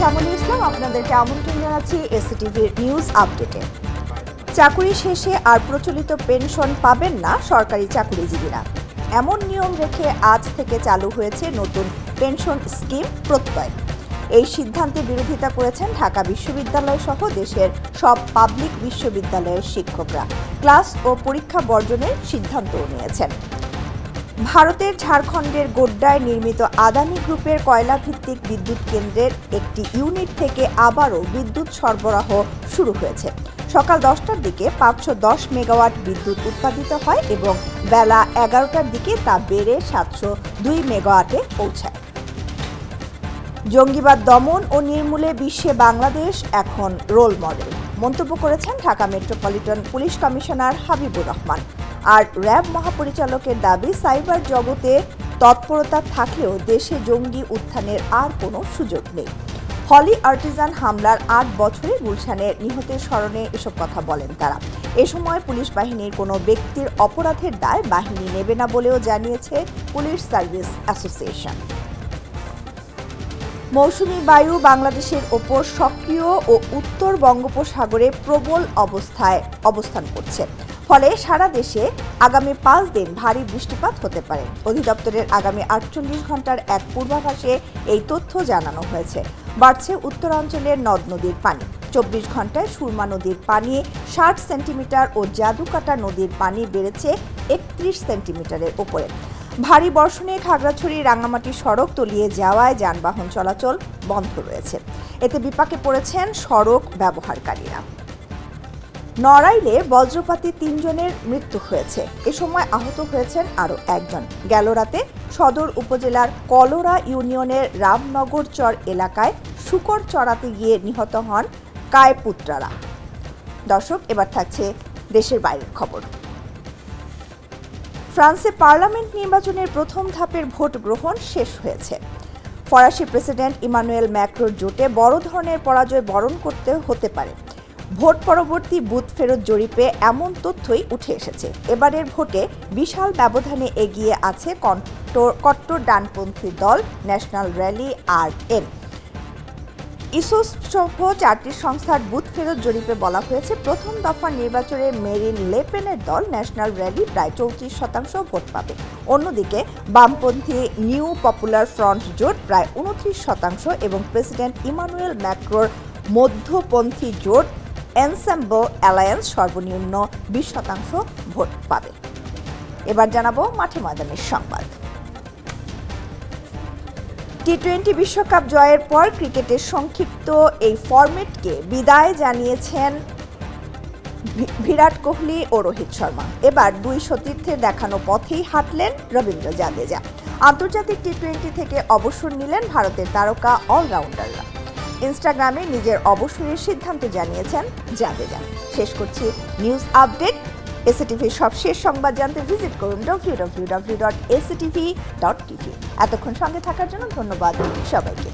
শ্যামলী ইসলাম আপনাদেরকে আমন্ত্রণ জানাচ্ছি এসটিভির নিউজ আপডেটে। চাকরি শেষে আর প্রচলিত পেনশন পাবেন না সরকারি চাকরিজীবীরা। এমন নিয়ম রেখে আজ থেকে চালু হয়েছে নতুন পেনশন স্কিম প্রত্যয়। এই সিদ্ধান্তে বিরোধিতা করেছেন ঢাকা বিশ্ববিদ্যালয় সহ দেশের সব পাবলিক বিশ্ববিদ্যালয়ের শিক্ষকরা। ক্লাস ও পরীক্ষা বর্জনের সিদ্ধান্তও নিয়েছেন। ভারতের ঝাড়খণ্ডের গোড্ডায় নির্মিত আদানি গ্রুপের কয়লাভিত্তিক বিদ্যুৎ কেন্দ্রের একটি ইউনিট থেকে আবারও বিদ্যুৎ সরবরাহ শুরু হয়েছে। সকাল 10টার দিকে 510 মেগাওয়াট বিদ্যুৎ উৎপাদিত হয় এবং বেলা 11টার দিকে তা বেড়ে 702 মেগাওয়াটে পৌঁছায়। জঙ্গিবাদ দমন ও নির্মূলে বিশ্বে বাংলাদেশ এখন রোল মডেল মন্তব্য করেছেন Dhaka metropolitan police commissioner Habibur Rahman. আর র্যাব মহাপরিচালকের দাবি, সাইবার জগতে তৎপরতা থাকলেও দেশে জঙ্গি উত্থানের আর কোনো সুযোগ নেই। হলি আর্টিজান হামলার 8 বছরে গুলশানের নিহতের স্মরণে এসব কথা বলেন তারা। এ সময় পুলিশ বাহিনীর কোনো ব্যক্তির অপরাধের দায় বাহিনী নেবে না বলেও জানিয়েছে পুলিশ সার্ভিস অ্যাসোসিয়েশন। মৌসুমী বায়ু বাংলাদেশের ওপর সক্রিয় ও উত্তর বঙ্গোপসাগরে প্রবল অবস্থায় অবস্থান করছে। ফলে সারা দেশে আগামী 5 দিন ভারী বৃষ্টিপাত হতে পারে। অধিদপ্তরের আগামী 48 ঘন্টার এক পূর্বাভাসে এই তথ্য জানানো হয়েছে। বাড়ছে উত্তরাঞ্চলের নদ নদীর পানি। 24 ঘন্টায় সুরমা নদীর পানি 60 সেন্টিমিটার ও জাদুকাটা নদীর পানি বেড়েছে 31 সেন্টিমিটারের উপরে। ভারী বর্ষণে খাগড়াছড়ি রাঙ্গামাটি সড়ক তলিয়ে যাওয়ায় যানবাহন চলাচল বন্ধ রয়েছে। এতে বিপাকে পড়েছেন সড়ক ব্যবহারকারীরা। নড়াইলে বজ্রপাতে 3 জনের মৃত্যু হয়েছে। এ সময় আহত হয়েছেন আরও একজন। গেল রাতে সদর উপজেলার কলোরা ইউনিয়নের রামনগরচর এলাকায় শুকর চড়াতে গিয়ে নিহত হন কায়পুত্রারা। দর্শক, এবার থাকছে দেশের বাইরের খবর। ফ্রান্সে পার্লামেন্ট নির্বাচনের প্রথম ধাপের ভোট গ্রহণ শেষ হয়েছে। ফরাসি প্রেসিডেন্ট ইমানুয়েল ম্যাক্রোর জোটে বড় ধরনের পরাজয় বরণ করতে হতে পারে। ভোট পরবর্তী বুথ ফেরত জরিপে এমন তথ্যই উঠে এসেছে। এবারের ভোটে বিশাল ব্যবধানে এগিয়ে আছে কট্টর ডানপন্থী দল ন্যাশনাল র্যালি RN। ইসোস সহ 4টি সংস্থার বুথ ফেরত জরিপে বলা হয়েছে, প্রথম দফার নির্বাচনে মেরিন লে পেনের দল ন্যাশনাল র্যালি প্রায় 34% ভোট পাবে। অন্যদিকে বামপন্থী নিউ পপুলার ফ্রন্ট জোট প্রায় 29% এবং প্রেসিডেন্ট ইমানুয়েল ম্যাক্রোর মধ্যপন্থী জোট এনসেম্বল অ্যালায়েন্স সর্বনিম্ন 20% ভোট পাবে। এবার জানাবো মাঠে ময়দানের সংবাদ। টি-20 বিশ্বকাপ জয়ের পর ক্রিকেটের সংক্ষিপ্ত এই ফরম্যাটকে বিদায় জানিয়েছেন বিরাট কোহলি ও রোহিত শর্মা। এবার দুই সতীর্থের দেখানো পথেই হাঁটলেন রবীন্দ্র জাদেজা। আন্তর্জাতিক টি-20 থেকে অবসর নিলেন ভারতের তারকা অলরাউন্ডাররা। ইনস্টাগ্রামে নিজের অবসরের সিদ্ধান্ত জানিয়েছেন জাদেজা। শেষ করছি নিউজ আপডেট। এসটিভির সবশেষ সংবাদ জানতে ভিজিট করুন www.sctv.tv। এতক্ষণ সঙ্গে থাকার জন্য ধন্যবাদ সবাইকে।